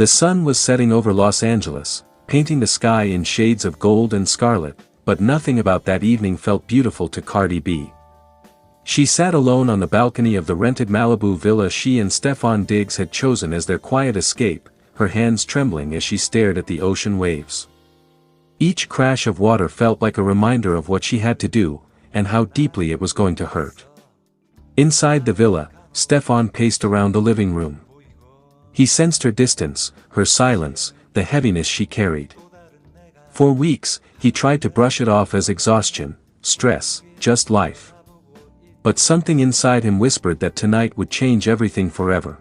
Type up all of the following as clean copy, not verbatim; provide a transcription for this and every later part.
The sun was setting over Los Angeles, painting the sky in shades of gold and scarlet, but nothing about that evening felt beautiful to Cardi B. She sat alone on the balcony of the rented Malibu villa she and Stefon Diggs had chosen as their quiet escape, her hands trembling as she stared at the ocean waves. Each crash of water felt like a reminder of what she had to do, and how deeply it was going to hurt. Inside the villa, Stefon paced around the living room. He sensed her distance, her silence, the heaviness she carried. For weeks, he tried to brush it off as exhaustion, stress, just life. But something inside him whispered that tonight would change everything forever.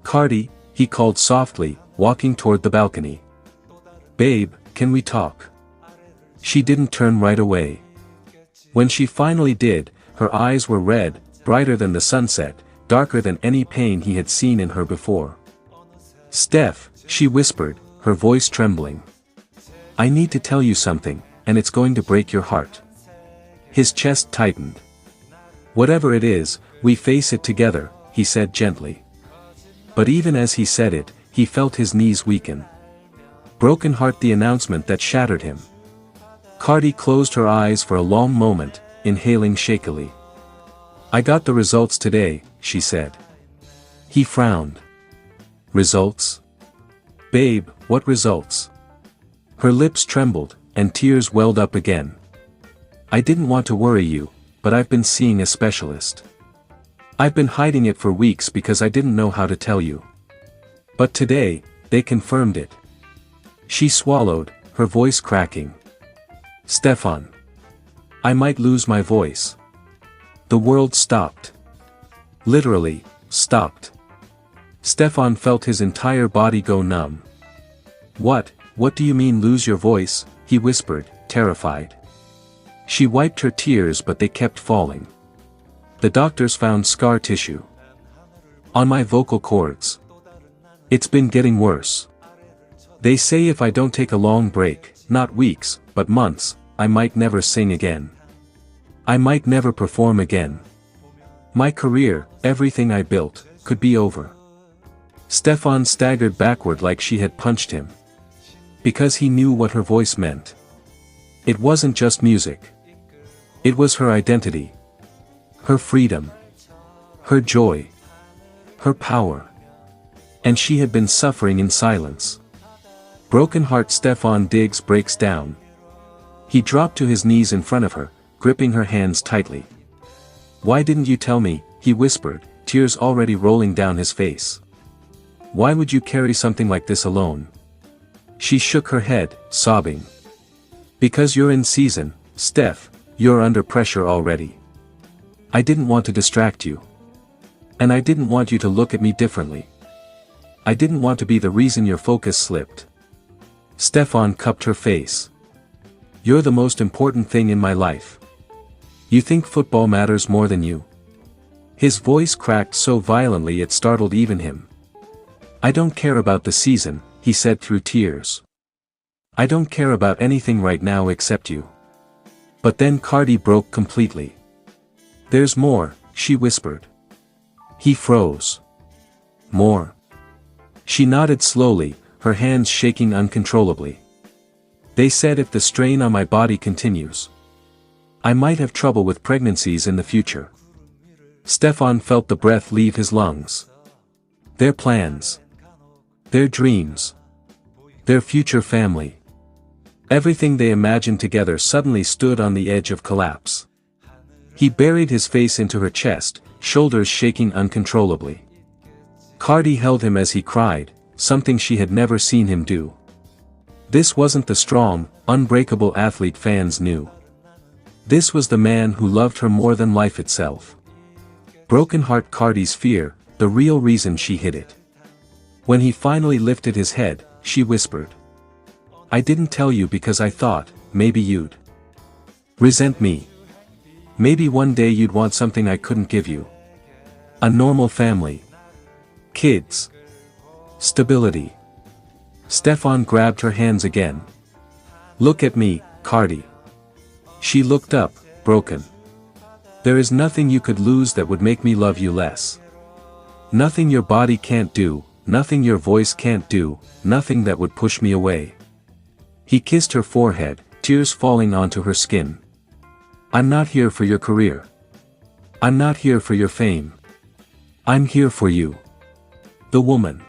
"Cardi," he called softly, walking toward the balcony. "Babe, can we talk?" She didn't turn right away. When she finally did, her eyes were red, brighter than the sunset, darker than any pain he had seen in her before. "Steph," she whispered, her voice trembling. "I need to tell you something, and it's going to break your heart." His chest tightened. "Whatever it is, we face it together," he said gently. But even as he said it, he felt his knees weaken. Broken heart, the announcement that shattered him. Cardi closed her eyes for a long moment, inhaling shakily. "I got the results today," she said. He frowned. "Results? Babe, what results?" Her lips trembled, and tears welled up again. "I didn't want to worry you, but I've been seeing a specialist. I've been hiding it for weeks because I didn't know how to tell you. But today, they confirmed it." She swallowed, her voice cracking. "Stefon. I might lose my voice." The world stopped. Literally, stopped. Stefon felt his entire body go numb. What do you mean lose your voice?" he whispered, terrified. She wiped her tears, but they kept falling. "The doctors found scar tissue on my vocal cords. It's been getting worse. They say if I don't take a long break, not weeks, but months, I might never sing again. I might never perform again. My career, everything I built, could be over." Stefon staggered backward like she had punched him. Because he knew what her voice meant. It wasn't just music. It was her identity. Her freedom. Her joy. Her power. And she had been suffering in silence. Broken heart, Stefon Diggs breaks down. He dropped to his knees in front of her, gripping her hands tightly. "Why didn't you tell me?" he whispered, tears already rolling down his face. "Why would you carry something like this alone?" She shook her head, sobbing. "Because you're in season, Steph, you're under pressure already. I didn't want to distract you. And I didn't want you to look at me differently. I didn't want to be the reason your focus slipped." Stefon cupped her face. "You're the most important thing in my life. You think football matters more than you?" His voice cracked so violently it startled even him. "I don't care about the season," he said through tears. "I don't care about anything right now except you." But then Cardi broke completely. "There's more," she whispered. He froze. "More?" She nodded slowly, her hands shaking uncontrollably. "They said if the strain on my body continues, I might have trouble with pregnancies in the future." Stefon felt the breath leave his lungs. Their plans. Their dreams. Their future family. Everything they imagined together suddenly stood on the edge of collapse. He buried his face into her chest, shoulders shaking uncontrollably. Cardi held him as he cried, something she had never seen him do. This wasn't the strong, unbreakable athlete fans knew. This was the man who loved her more than life itself. Broken heart, Cardi's fear, the real reason she hid it. When he finally lifted his head, she whispered. "I didn't tell you because I thought, maybe you'd resent me. Maybe one day you'd want something I couldn't give you. A normal family. Kids. Stability." Stefon grabbed her hands again. "Look at me, Cardi." She looked up, broken. "There is nothing you could lose that would make me love you less. Nothing your body can't do, nothing your voice can't do, nothing that would push me away. He kissed her forehead, tears falling onto her skin. I'm not here for your career. I'm not here for your fame. I'm here for you. The woman.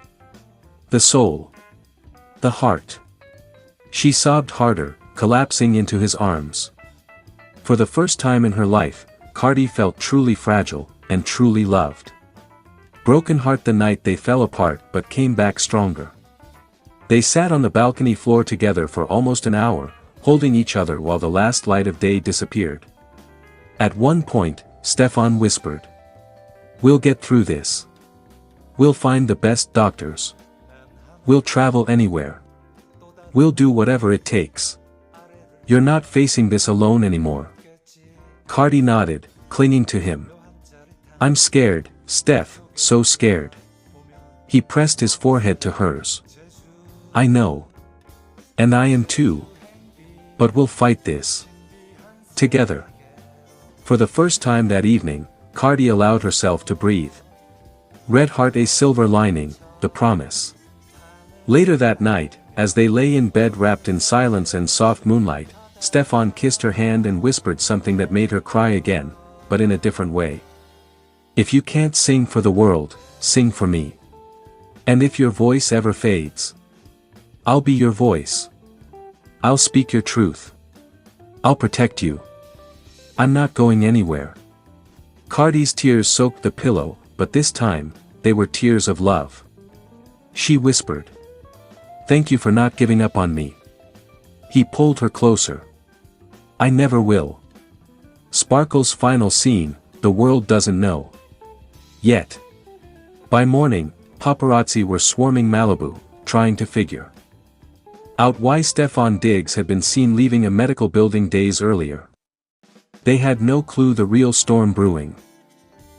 The soul. The heart. She sobbed harder, collapsing into his arms. For the first time in her life, Cardi felt truly fragile, and truly loved. Broken heart the night they fell apart but came back stronger. They sat on the balcony floor together for almost an hour, holding each other while the last light of day disappeared. At one point, Stefon whispered, "We'll get through this. We'll find the best doctors. We'll travel anywhere. We'll do whatever it takes. You're not facing this alone anymore." Cardi nodded, clinging to him. "I'm scared, Steph, so scared." He pressed his forehead to hers. "I know. And I am too. But we'll fight this. Together." For the first time that evening, Cardi allowed herself to breathe. Red heart a silver lining, the promise. Later that night, as they lay in bed wrapped in silence and soft moonlight, Stefon kissed her hand and whispered something that made her cry again, but in a different way. "If you can't sing for the world, sing for me. And if your voice ever fades, I'll be your voice. I'll speak your truth. I'll protect you. I'm not going anywhere." Cardi's tears soaked the pillow, but this time, they were tears of love. She whispered, "Thank you for not giving up on me." He pulled her closer. "I never will." Sparkle's final scene, the world doesn't know. Yet. By morning, paparazzi were swarming Malibu, trying to figure out why Stefon Diggs had been seen leaving a medical building days earlier. They had no clue the real storm brewing.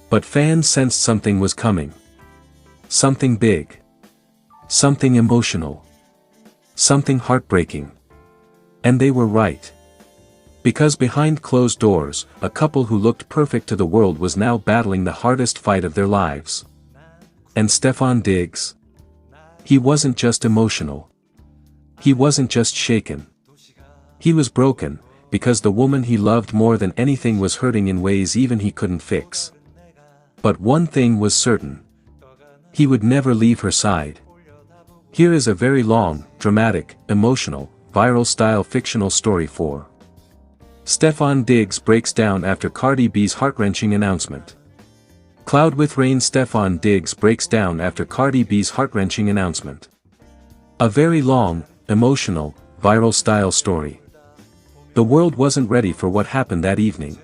But fans sensed something was coming. Something big. Something emotional. Something heartbreaking. And they were right. Because behind closed doors, a couple who looked perfect to the world was now battling the hardest fight of their lives. And Stefon Diggs? He wasn't just emotional. He wasn't just shaken. He was broken, because the woman he loved more than anything was hurting in ways even he couldn't fix. But one thing was certain. He would never leave her side. Here is a very long, dramatic, emotional, viral-style fictional story for Stefon Diggs breaks down after Cardi B's heart-wrenching announcement. Cloud with rain. Stefon Diggs breaks down after Cardi B's heart-wrenching announcement. A very long, emotional, viral-style story. The world wasn't ready for what happened that evening.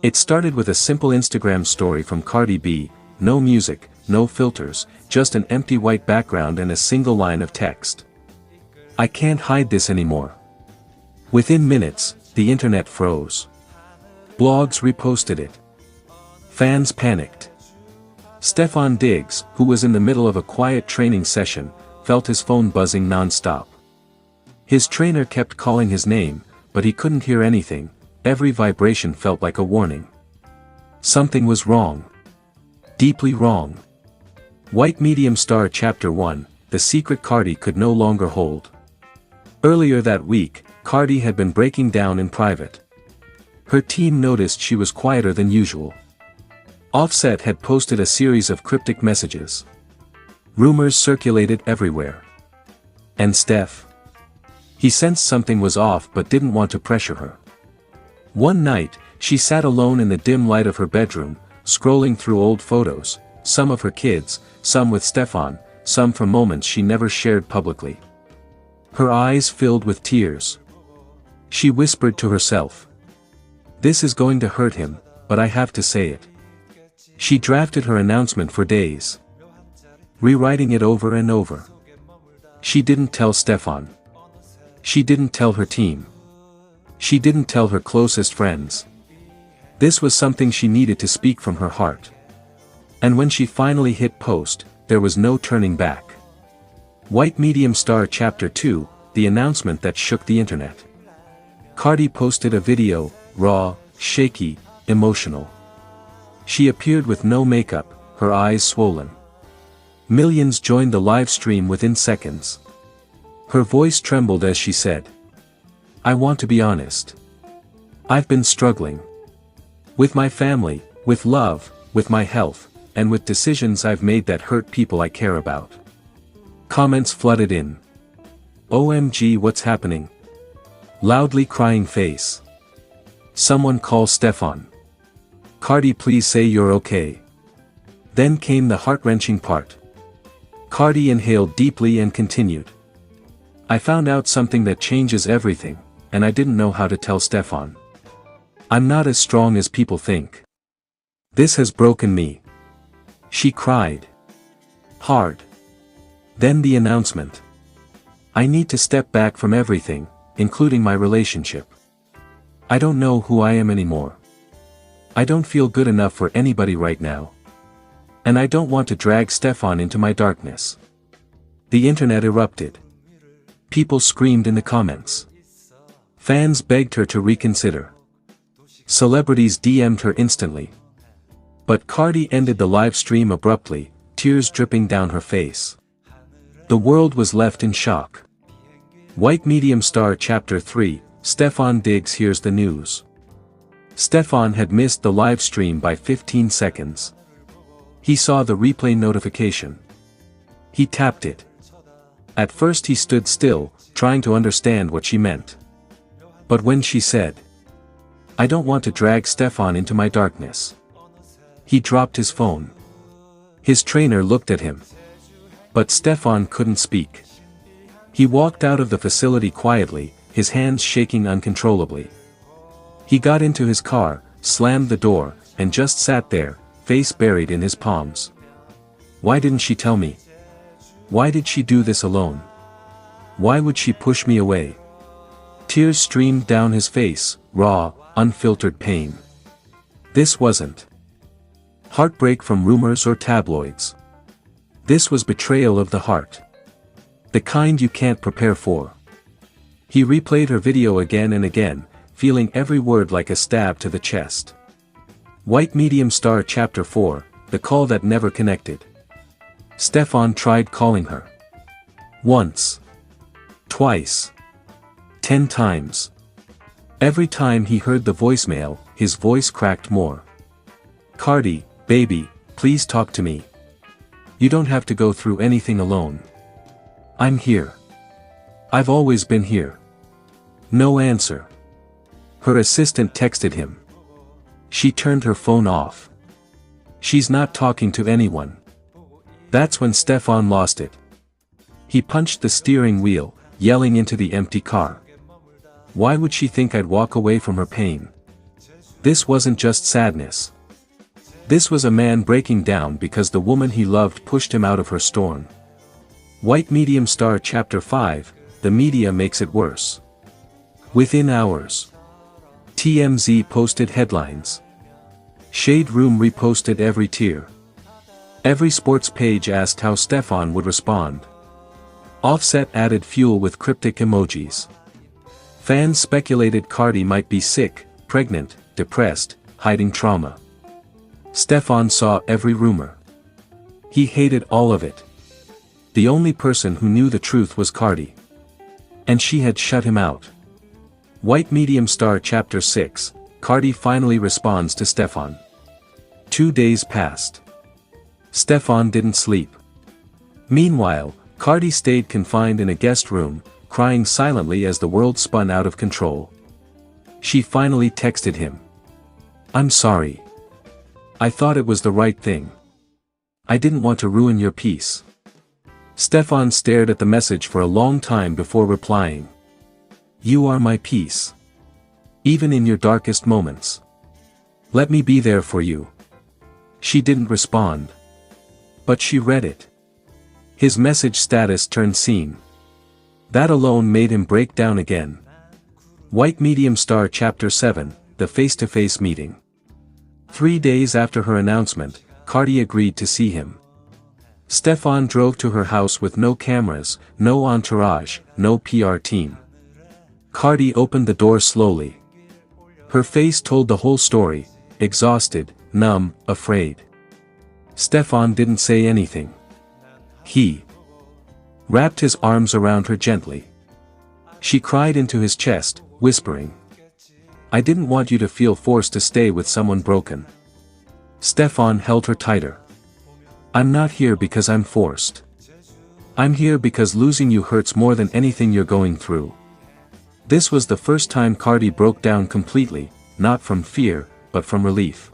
It started with a simple Instagram story from Cardi B, no music, no filters, just an empty white background and a single line of text. "I can't hide this anymore." Within minutes, the internet froze. Blogs reposted it. Fans panicked. Stefon Diggs, who was in the middle of a quiet training session, felt his phone buzzing non-stop. His trainer kept calling his name, but he couldn't hear anything. Every vibration felt like a warning. Something was wrong. Deeply wrong. White Medium Star Chapter 1, The Secret Cardi could no longer hold. Earlier that week, Cardi had been breaking down in private. Her team noticed she was quieter than usual. Offset had posted a series of cryptic messages. Rumors circulated everywhere. And Steph? He sensed something was off but didn't want to pressure her. One night, she sat alone in the dim light of her bedroom, scrolling through old photos, some of her kids, some with Stefon, some from moments she never shared publicly. Her eyes filled with tears. She whispered to herself, "This is going to hurt him, but I have to say it." She drafted her announcement for days, rewriting it over and over. She didn't tell Stefon. She didn't tell her team. She didn't tell her closest friends. This was something she needed to speak from her heart. And when she finally hit post, there was no turning back. White Medium Star Chapter 2, the announcement that shook the internet. Cardi posted a video, raw, shaky, emotional. She appeared with no makeup, her eyes swollen. Millions joined the live stream within seconds. Her voice trembled as she said, "I want to be honest. I've been struggling. With my family, with love, with my health, and with decisions I've made that hurt people I care about." Comments flooded in. "OMG, what's happening?" Loudly crying face. "Someone call Stefon. Cardi, please say you're okay." Then came the heart-wrenching part. Cardi inhaled deeply and continued. "I found out something that changes everything, and I didn't know how to tell Stefon. I'm not as strong as people think. This has broken me." She cried. Hard. Then the announcement. "I need to step back from everything, including my relationship. I don't know who I am anymore. I don't feel good enough for anybody right now. And I don't want to drag Stefon into my darkness." The internet erupted. People screamed in the comments. Fans begged her to reconsider. Celebrities DM'd her instantly. But Cardi ended the live stream abruptly, tears dripping down her face. The world was left in shock. White Medium Star Chapter 3, Stefon Diggs hears the news. Stefon had missed the live stream by 15 seconds. He saw the replay notification. He tapped it. At first he stood still, trying to understand what she meant. But when she said, "I don't want to drag Stefon into my darkness," he dropped his phone. His trainer looked at him. But Stefon couldn't speak. He walked out of the facility quietly, his hands shaking uncontrollably. He got into his car, slammed the door, and just sat there, face buried in his palms. Why didn't she tell me? Why did she do this alone? Why would she push me away? Tears streamed down his face, raw, unfiltered pain. This wasn't heartbreak from rumors or tabloids. This was betrayal of the heart. The kind you can't prepare for. He replayed her video again and again, feeling every word like a stab to the chest. White Medium Star Chapter 4, The Call That Never Connected. Stefon tried calling her. Once. Twice. 10 times. Every time he heard the voicemail, his voice cracked more. "Cardi, baby, please talk to me. You don't have to go through anything alone. I'm here. I've always been here." No answer. Her assistant texted him. She turned her phone off. She's not talking to anyone. That's when Stefon lost it. He punched the steering wheel, yelling into the empty car. Why would she think I'd walk away from her pain? This wasn't just sadness. This was a man breaking down because the woman he loved pushed him out of her storm. White Medium Star Chapter 5, The Media Makes It Worse. Within hours. TMZ posted headlines. Shade Room reposted every tear. Every sports page asked how Stefon would respond. Offset added fuel with cryptic emojis. Fans speculated Cardi might be sick, pregnant, depressed, hiding trauma. Stefon saw every rumor. He hated all of it. The only person who knew the truth was Cardi. And she had shut him out. White Medium Star Chapter 6, Cardi finally responds to Stefon. 2 days passed. Stefon didn't sleep. Meanwhile, Cardi stayed confined in a guest room, crying silently as the world spun out of control. She finally texted him. "I'm sorry. I thought it was the right thing. I didn't want to ruin your peace." Stefon stared at the message for a long time before replying. "You are my peace. Even in your darkest moments. Let me be there for you." She didn't respond. But she read it. His message status turned seen. That alone made him break down again. White Medium Star Chapter 7, The Face-to-Face Meeting. 3 days after her announcement, Cardi agreed to see him. Stefon drove to her house with no cameras, no entourage, no PR team. Cardi opened the door slowly. Her face told the whole story, exhausted, numb, afraid. Stefon didn't say anything. He wrapped his arms around her gently. She cried into his chest, whispering, "I didn't want you to feel forced to stay with someone broken." Stefon held her tighter. "I'm not here because I'm forced. I'm here because losing you hurts more than anything you're going through." This was the first time Cardi broke down completely, not from fear, but from relief.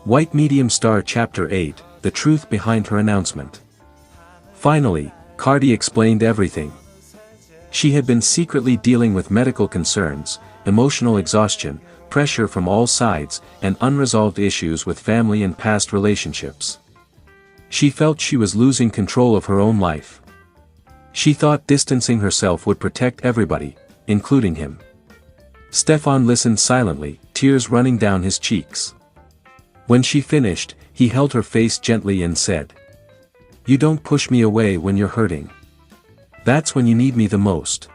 White Medium Star Chapter 8, The Truth Behind Her Announcement. Finally, Cardi explained everything. She had been secretly dealing with medical concerns, emotional exhaustion, pressure from all sides, and unresolved issues with family and past relationships. She felt she was losing control of her own life. She thought distancing herself would protect everybody, including him. Stefon listened silently, tears running down his cheeks. When she finished, he held her face gently and said, "You don't push me away when you're hurting. That's when you need me the most."